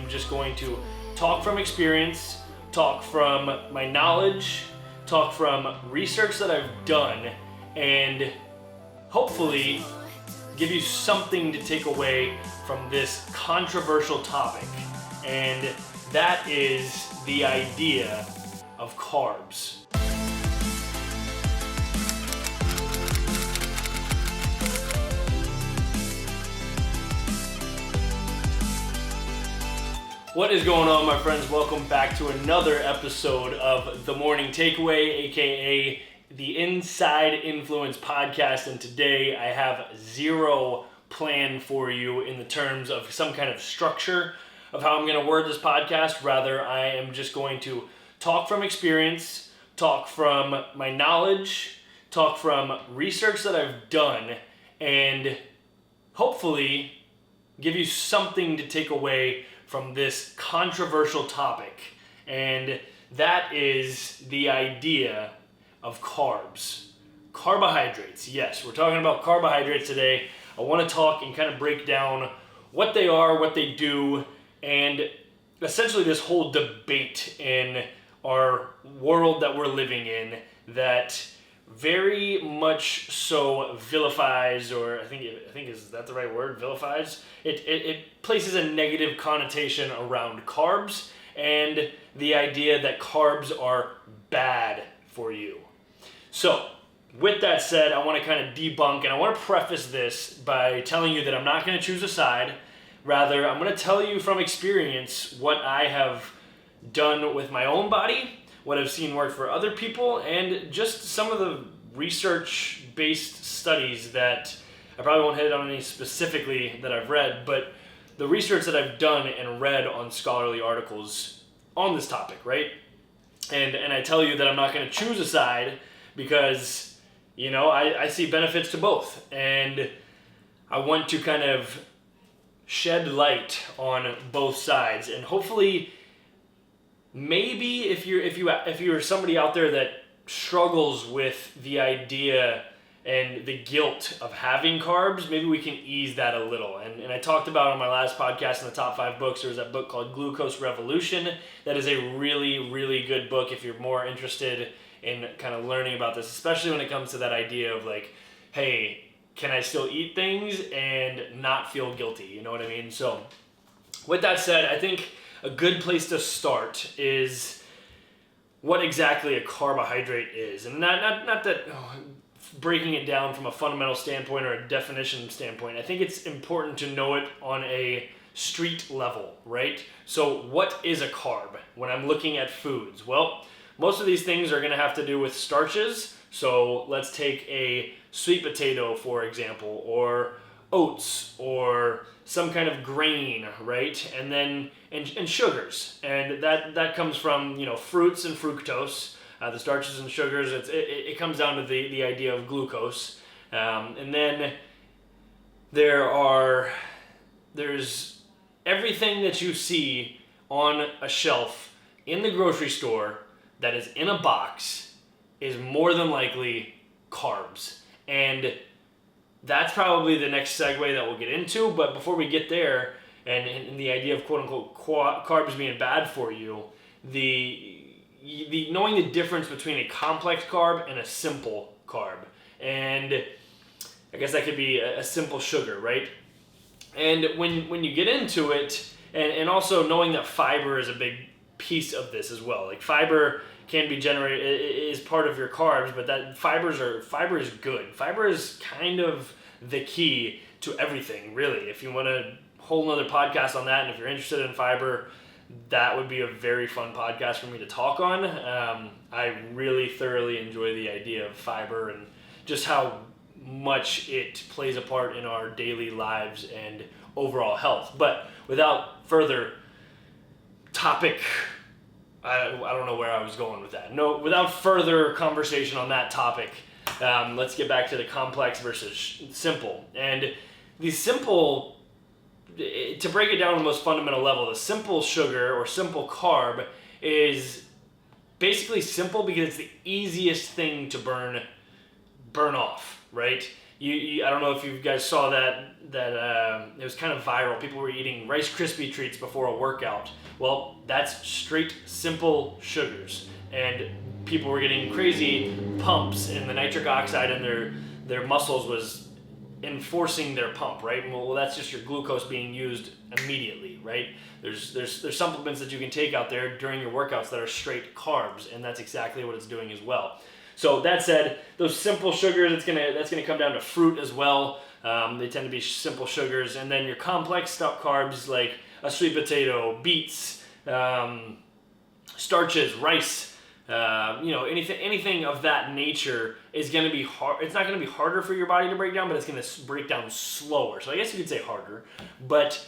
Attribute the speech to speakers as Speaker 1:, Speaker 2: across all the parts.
Speaker 1: am just going to talk from experience, talk from my knowledge, talk from research that I've done, and hopefully give you something to take away from this controversial topic. And that is the idea of carbs. What is going on, my friends? Welcome back to another episode of The Morning Takeaway, aka the Inside Influence Podcast. And today I have zero plan for you in the terms of some kind of structure of how I'm going to word this podcast. Rather, I am just going to talk from experience, talk from my knowledge, talk from research that I've done, and hopefully give you something to take away from this controversial topic, and that is the idea of carbs. Carbohydrates, yes, we're talking about carbohydrates today. I want to talk and kind of break down what they are, what they do, and essentially this whole debate in our world that we're living in that very much so vilifies, or I think is that the right word? Vilifies. It places a negative connotation around carbs and the idea that carbs are bad for you. So, with that said, I want to kind of debunk, and I want to preface this by telling you that I'm not going to choose a side. Rather, I'm going to tell you from experience what I have done with my own body, what I've seen work for other people, and just some of the research-based studies that I probably won't hit on any specifically that I've read, but the research that I've done and read on scholarly articles on this topic, right? And I tell you that I'm not going to choose a side because, you know, I see benefits to both, and I want to kind of shed light on both sides, and hopefully maybe if you're somebody out there that struggles with the idea and the guilt of having carbs, maybe we can ease that a little. And I talked about on my last podcast in the top 5 books, there was that book called Glucose Revolution. That is a really, really good book if you're more interested in kind of learning about this, especially when it comes to that idea of like, hey, can I still eat things and not feel guilty? You know what I mean? So with that said, I think a good place to start is what exactly a carbohydrate is. And not that breaking it down from a fundamental standpoint or a definition standpoint. I think it's important to know it on a street level, right? So what is a carb when I'm looking at foods? Well, most of these things are going to have to do with starches. So let's take a sweet potato, for example, or oats, or some kind of grain, right? And then and sugars, and that comes from, you know, fruits and fructose, the starches and sugars. It comes down to the idea of glucose, and then there's everything that you see on a shelf in the grocery store that is in a box is more than likely carbs, and that's probably the next segue that we'll get into. But before we get there, and the idea of quote-unquote carbs being bad for you, the knowing the difference between a complex carb and a simple carb. And I guess that could be a simple sugar, right? And when you get into it, and also knowing that fiber is a big piece of this as well. Like fiber can be generated, is part of your carbs, but that fiber is good. Fiber is kind of the key to everything, really. If you want a whole nother podcast on that, and if you're interested in fiber, that would be a very fun podcast for me to talk on. I really thoroughly enjoy the idea of fiber and just how much it plays a part in our daily lives and overall health. But without further topic, I don't know where I was going with that. No, without further conversation on that topic, let's get back to the complex versus simple. And the simple, to break it down on the most fundamental level, the simple sugar or simple carb is basically simple because it's the easiest thing to burn off, right? I don't know if you guys saw that it was kind of viral. People were eating Rice Krispie treats before a workout. Well, that's straight simple sugars, and people were getting crazy pumps, and the nitric oxide in their muscles was enforcing their pump, right? Well, that's just your glucose being used immediately, right? There's supplements that you can take out there during your workouts that are straight carbs, and that's exactly what it's doing as well. So that said, those simple sugars, that's gonna come down to fruit as well. They tend to be simple sugars, and then your complex stuff carbs like a sweet potato, beets, starches, rice, anything of that nature is going to be hard. It's not going to be harder for your body to break down, but it's going to break down slower. So I guess you could say harder, but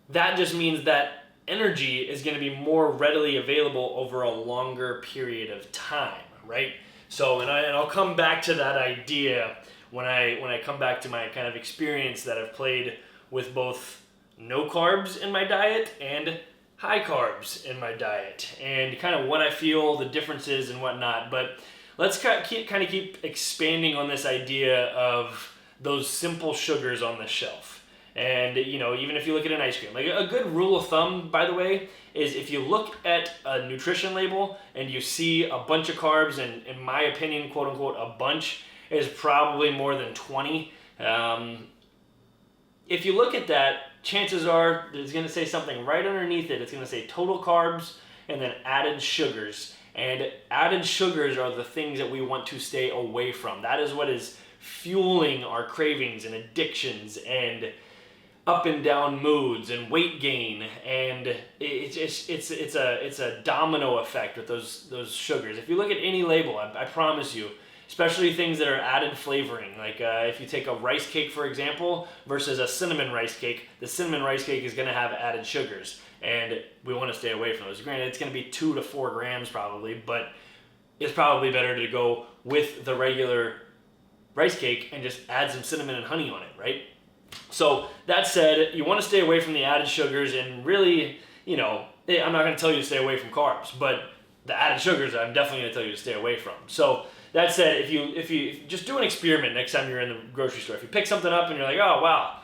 Speaker 1: that just means that energy is going to be more readily available over a longer period of time, right? So, and I'll come back to that idea when I come back to my kind of experience that I've played with both no carbs in my diet and high carbs in my diet, and kind of what I feel the differences and whatnot. But let's keep expanding on this idea of those simple sugars on the shelf. And even if you look at an ice cream, like a good rule of thumb, by the way, is if you look at a nutrition label and you see a bunch of carbs, and in my opinion, quote unquote, a bunch is probably more than 20. If you look at that, chances are it's going to say something right underneath it. It's going to say total carbs and then added sugars. And added sugars are the things that we want to stay away from. That is what is fueling our cravings and addictions and up and down moods and weight gain. And it's a domino effect with those sugars. If you look at any label, I promise you, especially things that are added flavoring, like if you take a rice cake, for example, versus a cinnamon rice cake, the cinnamon rice cake is going to have added sugars, and we want to stay away from those. Granted, it's going to be 2 to 4 grams probably, but it's probably better to go with the regular rice cake and just add some cinnamon and honey on it, right? So that said, you want to stay away from the added sugars, and really, I'm not going to tell you to stay away from carbs, but the added sugars I'm definitely going to tell you to stay away from. So that said, if you just do an experiment next time you're in the grocery store. If you pick something up and you're like, oh wow,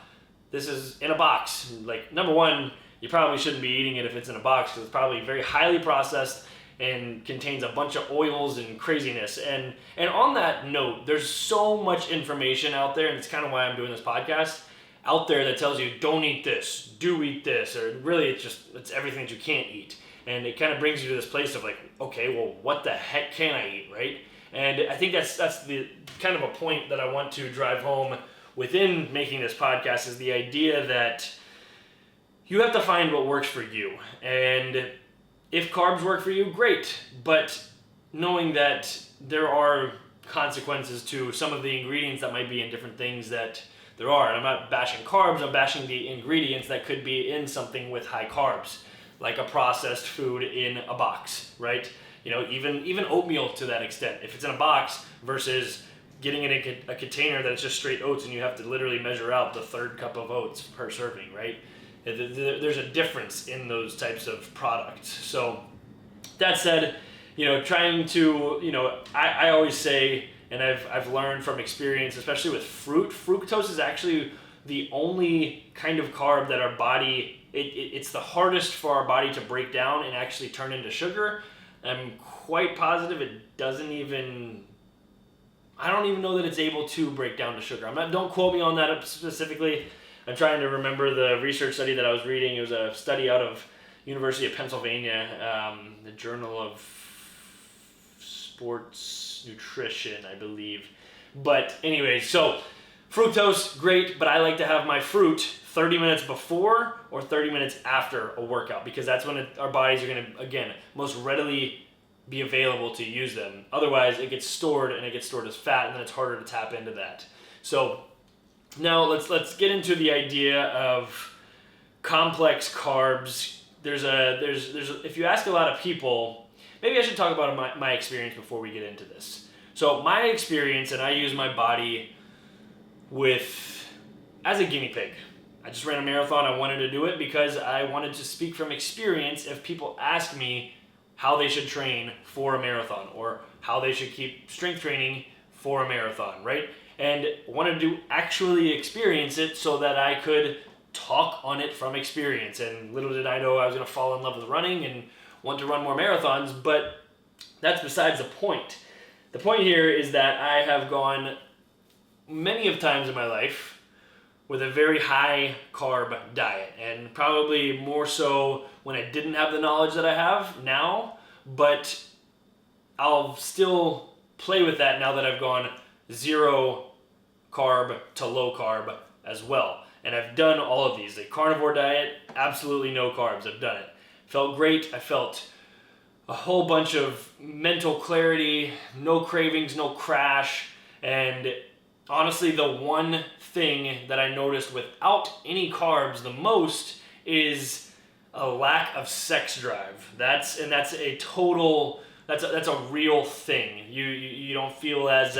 Speaker 1: this is in a box. Like, number one, you probably shouldn't be eating it if it's in a box, because it's probably very highly processed and contains a bunch of oils and craziness. And on that note, there's so much information out there, and it's kind of why I'm doing this podcast, out there that tells you don't eat this, do eat this, or really it's everything that you can't eat. And it kind of brings you to this place of like, okay, well, what the heck can I eat, right? And I think that's the kind of a point that I want to drive home within making this podcast, is the idea that you have to find what works for you. And if carbs work for you, great. But knowing that there are consequences to some of the ingredients that might be in different things that there are. And I'm not bashing carbs, I'm bashing the ingredients that could be in something with high carbs, like a processed food in a box, right? Even oatmeal to that extent. If it's in a box versus getting in a container that's just straight oats, and you have to literally measure out the 1/3 cup of oats per serving, right? There's a difference in those types of products. So that said, trying to, I always say, and I've learned from experience, especially with fruit, fructose is actually the only kind of carb that our body, it's the hardest for our body to break down and actually turn into sugar. I'm quite positive it doesn't even, I don't even know that it's able to break down to sugar. Don't quote me on that specifically. I'm trying to remember the research study that I was reading. It was a study out of University of Pennsylvania, the Journal of Sports Nutrition, I believe. But anyways, so fructose, great, but I like to have my fruit 30 minutes before or 30 minutes after a workout, because that's when our bodies are going to, again, most readily be available to use them. Otherwise, it gets stored, and it gets stored as fat, and then it's harder to tap into that. So now let's get into the idea of complex carbs. There's if you ask a lot of people, maybe I should talk about my experience before we get into this. So my experience, and I use my body as a guinea pig. I just ran a marathon. I wanted to do it because I wanted to speak from experience if people ask me how they should train for a marathon, or how they should keep strength training for a marathon, right? and wanted to actually experience it so that I could talk on it from experience. And little did I know I was going to fall in love with running and want to run more marathons, but that's besides the point. The point here is that I have gone many of times in my life with a very high carb diet, and probably more so when I didn't have the knowledge that I have now, but I'll still play with that now that I've gone zero carb to low carb as well. And I've done all of these. The carnivore diet, absolutely no carbs. I've done it. Felt great. I felt a whole bunch of mental clarity, no cravings, no crash. And honestly, the one thing that I noticed without any carbs the most is a lack of sex drive. That's a real thing. You don't feel as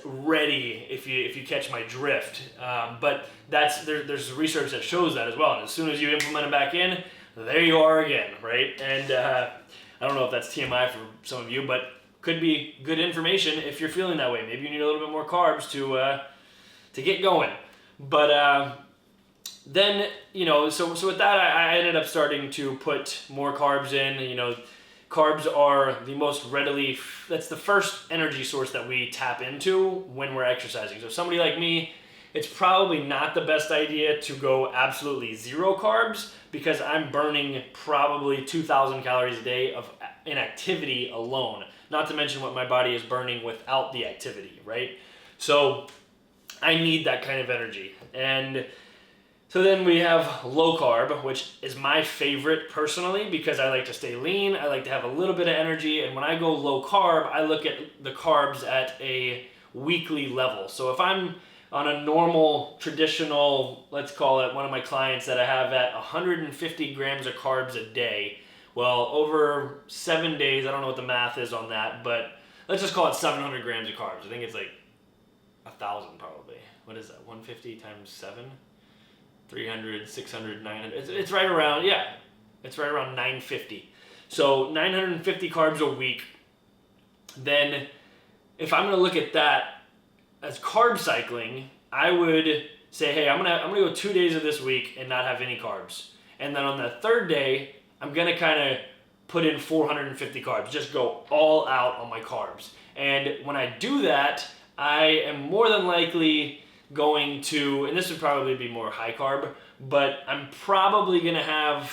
Speaker 1: ready, if you catch my drift. But there's research that shows that as well. And as soon as you implement it back in, there you are again, right? And I don't know if that's TMI for some of you, but could be good information if you're feeling that way. Maybe you need a little bit more carbs to get going. But then, so with that, I ended up starting to put more carbs in. Carbs are the most readily, that's the first energy source that we tap into when we're exercising. So somebody like me, it's probably not the best idea to go absolutely zero carbs, because I'm burning probably 2,000 calories a day of inactivity alone, not to mention what my body is burning without the activity, right? So I need that kind of energy. And so then we have low carb, which is my favorite personally, because I like to stay lean. I like to have a little bit of energy. And when I go low carb, I look at the carbs at a weekly level. So if I'm on a normal, traditional, let's call it one of my clients that I have at 150 grams of carbs a day, well, over 7 days, I don't know what the math is on that, but let's just call it 700 grams of carbs. I think it's like 1,000 probably. What is that, 150 times 7? 300, 600, 900, it's right around, it's right around 950. So 950 carbs a week. Then if I'm gonna look at that as carb cycling, I would say, hey, I'm gonna go 2 days of this week and not have any carbs. And then on the third day, I'm gonna kind of put in 450 carbs, just go all out on my carbs. And when I do that, I am more than likely going to, and this would probably be more high carb, but I'm probably going to have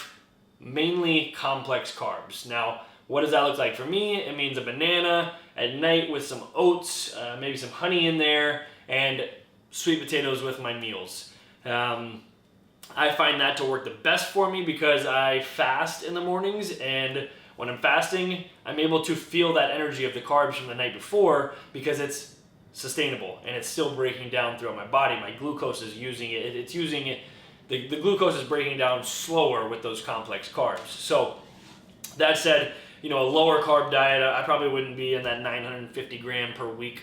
Speaker 1: mainly complex carbs. Now, what does that look like for me? It means a banana at night with some oats, maybe some honey in there, and sweet potatoes with my meals. I find that to work the best for me because I fast in the mornings, and when I'm fasting, I'm able to feel that energy of the carbs from the night before because it's sustainable and it's still breaking down throughout my body. My glucose is using it. It's using it. The glucose is breaking down slower with those complex carbs. So that said, a lower carb diet, I probably wouldn't be in that 950 gram per week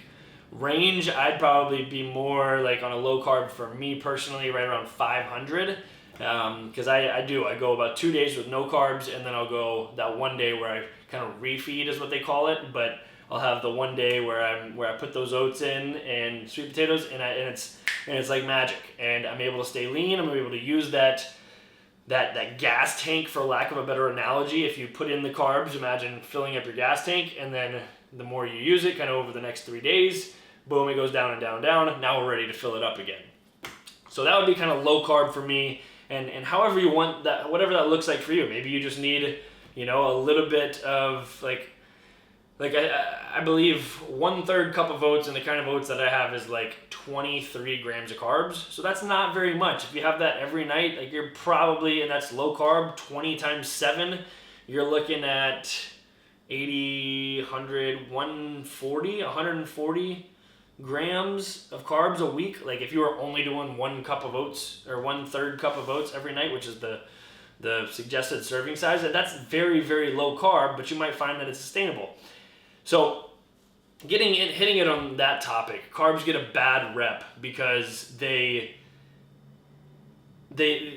Speaker 1: range. I'd probably be more like on a low carb for me personally, right around 500. Because I go about 2 days with no carbs, and then I'll go that one day where I kind of refeed is what they call it, but I'll have the one day where I put those oats in and sweet potatoes, and it's like magic. And I'm able to stay lean. I'm able to use that gas tank, for lack of a better analogy. If you put in the carbs, imagine filling up your gas tank, and then the more you use it, kind of over the next 3 days, boom, it goes down and down and down. Now we're ready to fill it up again. So that would be kind of low carb for me. And however you want that, whatever that looks like for you. Maybe you just need, a little bit of like I believe 1/3 cup of oats, and the kind of oats that I have is like 23 grams of carbs. So that's not very much. If you have that every night, like you're probably, and that's low carb, 20 times 7, you're looking at 80, 100, 140 grams of carbs a week. Like if you were only doing 1 cup of oats or 1/3 cup of oats every night, which is the suggested serving size, that's very, very low carb, but you might find that it's sustainable. So hitting it on that topic, carbs get a bad rep because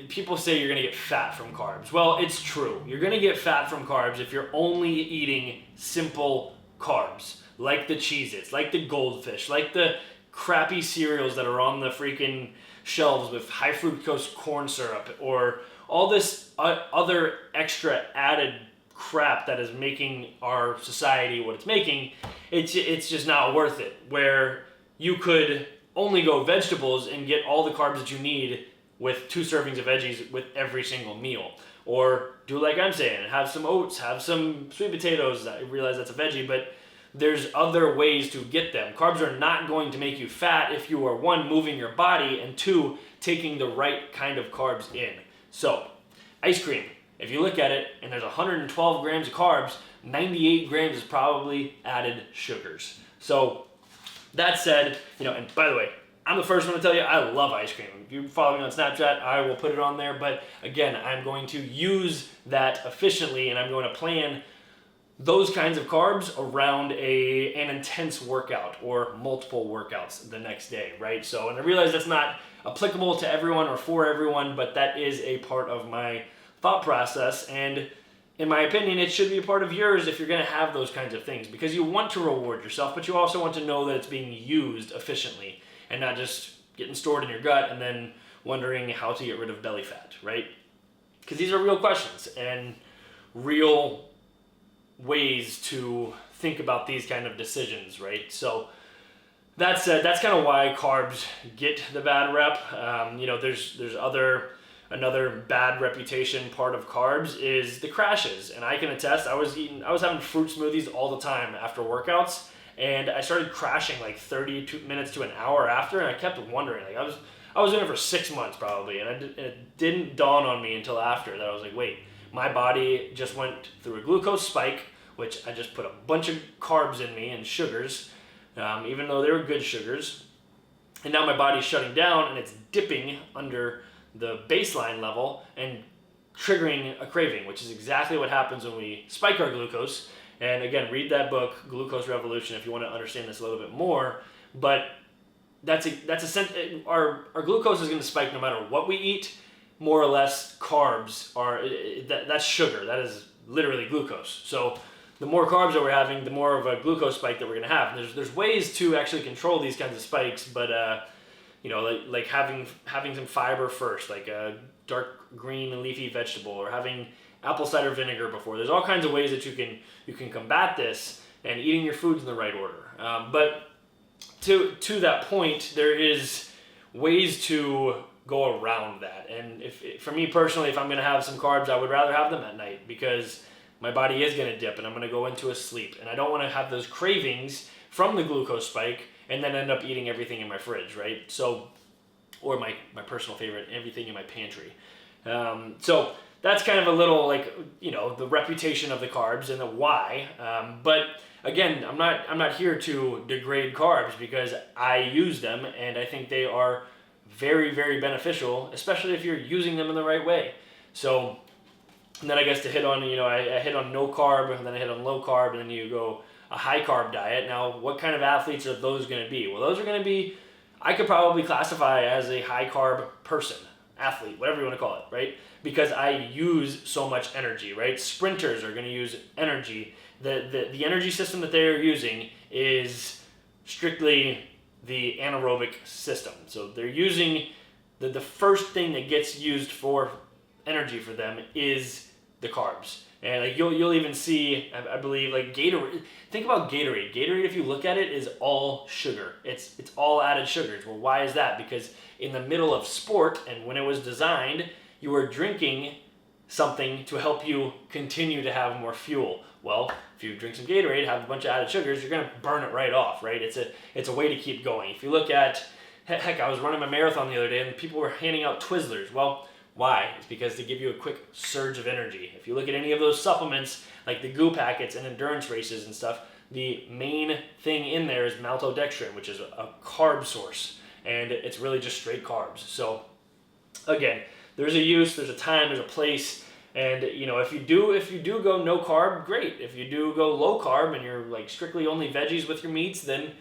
Speaker 1: people say you're going to get fat from carbs. Well, it's true. You're going to get fat from carbs if you're only eating simple carbs, like the Cheez-Its, like the Goldfish, like the crappy cereals that are on the freaking shelves with high fructose corn syrup or all this other extra added crap that is making our society what it's making, it's just not worth it. Where you could only go vegetables and get all the carbs that you need with 2 servings of veggies with every single meal. Or do like I'm saying, have some oats, have some sweet potatoes. I realize that's a veggie, but there's other ways to get them. Carbs are not going to make you fat if you are 1, moving your body, and 2, taking the right kind of carbs in. So, ice cream. If you look at it and there's 112 grams of carbs, 98 grams is probably added sugars. So, that said, and by the way, I'm the first one to tell you I love ice cream. If you follow me on Snapchat, I will put it on there. But again, I'm going to use that efficiently, and I'm going to plan those kinds of carbs around an intense workout or multiple workouts the next day, right? So, and I realize that's not applicable to everyone or for everyone, but that is a part of my thought process. And in my opinion, it should be a part of yours if you're going to have those kinds of things, because you want to reward yourself, but you also want to know that it's being used efficiently and not just getting stored in your gut and then wondering how to get rid of belly fat, right? Because these are real questions and real ways to think about these kind of decisions, right? So that said, that's kind of why carbs get the bad rep. There's another bad reputation part of carbs is the crashes, and I can attest. I was having fruit smoothies all the time after workouts, and I started crashing like 30 minutes to an hour after, and I kept wondering, like I was doing it for 6 months probably, and it didn't dawn on me until after that I was like, wait, my body just went through a glucose spike, which I just put a bunch of carbs in me and sugars, even though they were good sugars, and now my body's shutting down and it's dipping under the baseline level and triggering a craving, which is exactly what happens when we spike our glucose. And again, read that book, Glucose Revolution, if you want to understand this a little bit more. But our glucose is going to spike no matter what we eat. More or less, carbs are that's sugar. That is literally glucose. So the more carbs that we're having, the more of a glucose spike that we're going to have. And there's ways to actually control these kinds of spikes, but like having some fiber first, like a dark green leafy vegetable, or having apple cider vinegar before. There's all kinds of ways that you can combat this, and eating your foods in the right order. But to that point, there is ways to go around that. And for me personally, if I'm going to have some carbs, I would rather have them at night, because my body is going to dip and I'm going to go into a sleep, and I don't want to have those cravings from the glucose spike and then end up eating everything in my fridge, right? So, or my personal favorite, everything in my pantry. So that's kind of a little the reputation of the carbs and the why. But again, I'm not here to degrade carbs, because I use them and I think they are very, very beneficial, especially if you're using them in the right way. So, and then I guess to hit on, I hit on no carb, and then I hit on low carb, and then you go a high carb diet. Now, what kind of athletes are those going to be? Well, those are going to be, I could probably classify as a high carb person, athlete, whatever you want to call it, right? Because I use so much energy, right? Sprinters are going to use energy. The energy system that they're using is strictly the anaerobic system. So they're using the first thing that gets used for energy for them is the carbs. And you'll even see, I believe, like Gatorade. Think about Gatorade. Gatorade, if you look at it, is all sugar. It's all added sugars. Well, why is that? Because in the middle of sport, and when it was designed, you were drinking something to help you continue to have more fuel. Well, if you drink some Gatorade, have a bunch of added sugars, you're going to burn it right off, right? It's a way to keep going. If you look at, heck, I was running my marathon the other day, and people were handing out Twizzlers. Well, why? It's because they give you a quick surge of energy. If you look at any of those supplements, like the goo packets and endurance races and stuff, the main thing in there is maltodextrin, which is a carb source, and it's really just straight carbs. So again, there's a use, there's a time, there's a place, and if you do go no carb, great. If you do go low carb and you're like strictly only veggies with your meats, then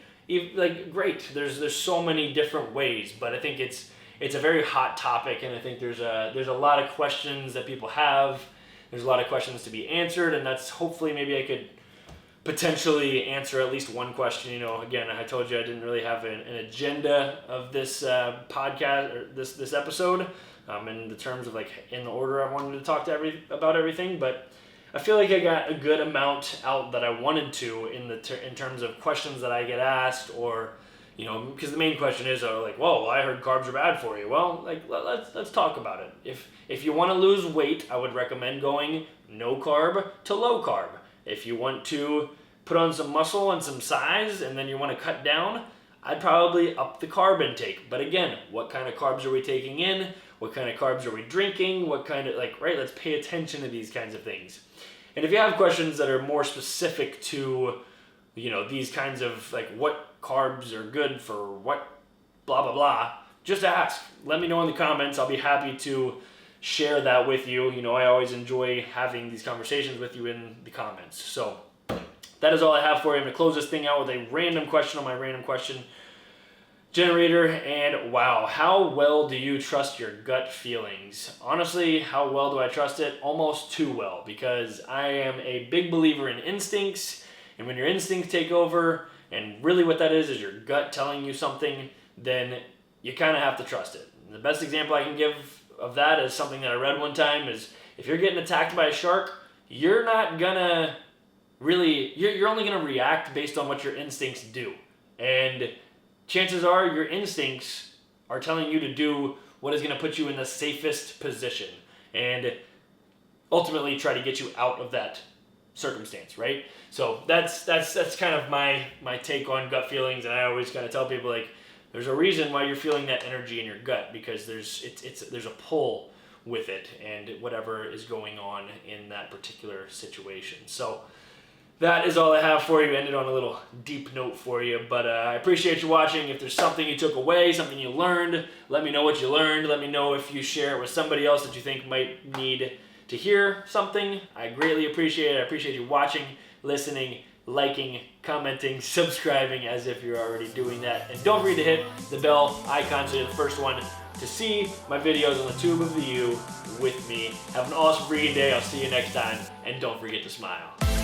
Speaker 1: great. There's so many different ways, but I think it's a very hot topic, and I think there's a lot of questions that people have. There's a lot of questions to be answered, and that's hopefully maybe I could potentially answer at least one question. You know, again, I told you I didn't really have an agenda of this podcast or this episode in the terms of like in the order I wanted to talk to about everything, but I feel like I got a good amount out that I wanted to in terms of questions that I get asked, or you know, because the main question is like, whoa, I heard carbs are bad for you. Well, like let's talk about it. If you want to lose weight, I would recommend going no carb to low carb. If you want to put on some muscle and some size and then you want to cut down, I'd probably up the carb intake. But again, what kind of carbs are we taking in? What kind of carbs are we drinking? What kind of, like, right, let's pay attention to these kinds of things. And if you have questions that are more specific to, you know, these kinds of, like, what carbs are good for what, blah, blah, blah, just ask. Let me know in the comments. I'll be happy to share that with you. You know, I always enjoy having these conversations with you in the comments. So that is all I have for you. I'm going to close this thing out with a random question on my random question generator. And wow, how well do you trust your gut feelings? Honestly, how well do I trust it? Almost too well, because I am a big believer in instincts. And when your instincts take over, and really what that is your gut telling you something, then you kind of have to trust it. And the best example I can give of that is something that I read one time is if you're getting attacked by a shark, you're not gonna really, you're only gonna react based on what your instincts do. And chances are your instincts are telling you to do what is gonna put you in the safest position and ultimately try to get you out of that circumstance, right? So that's kind of my take on gut feelings, and I always kind of tell people, like, there's a reason why you're feeling that energy in your gut, because there's a pull with it and whatever is going on in that particular situation. So that is all I have for you. Ended on a little deep note for you, but I appreciate you watching. If there's something you took away, something you learned, let me know what you learned. Let me know if you share it with somebody else that you think might need to hear something. I greatly appreciate it. I appreciate you watching, listening, liking, commenting, subscribing, as if you're already doing that. And don't forget to hit the bell icon so you're the first one to see my videos on the tube of the U with me. Have an awesome freaking day. I'll see you next time. And don't forget to smile.